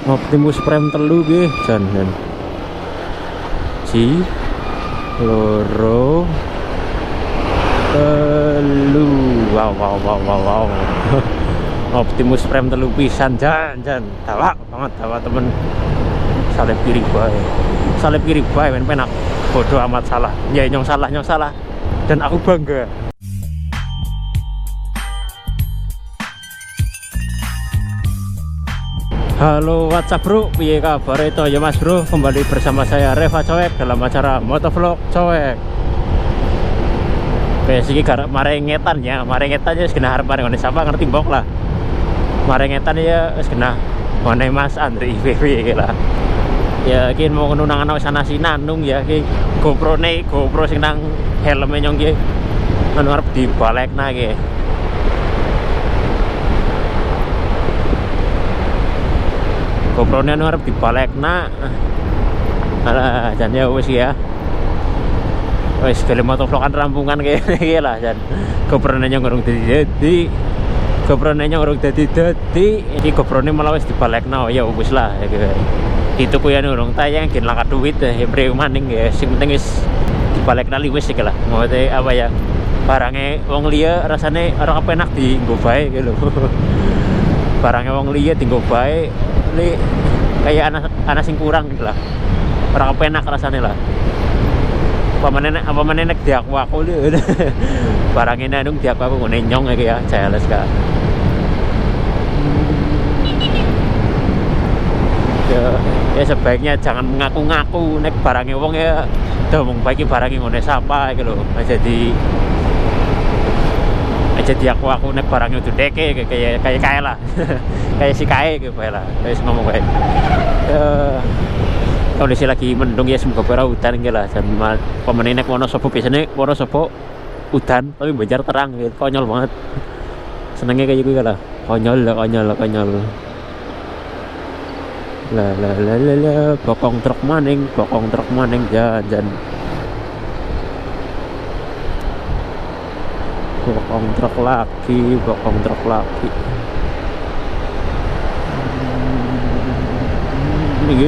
Optimus Prime telu nggih jan. Ji loro telu. Wow. Optimus Prime telu pisan jan. Dawa banget dawa temen. Salib kiri bae men penak. Bodoh amat salah. Ya nyong salah. Dan aku bangga. Halo WhatsApp bro, piye kabar itu ya mas bro? Kembali bersama saya Reva Coek dalam acara motovlog Coek. Besiki garap marengetan ya segena harap bareng siapa ngerti mbok lah. Marengetan ya segena ngene Mas Andre IPW lah. Ya iki mau nunang ana sana sinanung ya iki Gopro sing nang helme nyong ki anu arep di Mbalekna ki. Gopro anu arep di Mbalekna. Alah jan ya wis ya. Wis gelem motovlogan rampungan kene iki lah jan. Gopro nyong urung dadi. Iki Gopro malah wis di Mbalekna ya wis lah ya. Itu ku ya urung tayang gen langka duit ya breu maning ya sing penting wis di Mbalekna wis iki lah. Ngote apa ya? Barange wong liya rasane ora kepenak dienggo bae iki lho. Barange wong liya dienggo bae kayak anak sing kurang gitu lah. Ora kepenak rasane lah. Apa meneh nek diaku lho. Barange nang diaku ngene nyong iki ya, jelas ka. Ya sebaiknya jangan mengaku-ngaku nek barangnya wong ya ngomong baik barangnya ngene sapa iki lho. Jadi aku nek barangnya udah deke kayak lah. Kayak si kae gitu lah. Wis ngomong bae. Kondisi lagi mendung ya semoga ora udan iki lah. Jan pemene nek Wonosobo biasane Wonosobo udan tapi Banjar terang gitu. Konyol banget. Senenge kayak gitu lah. Konyol. La bokong truk maning jan. Bokong truk lagi. Ini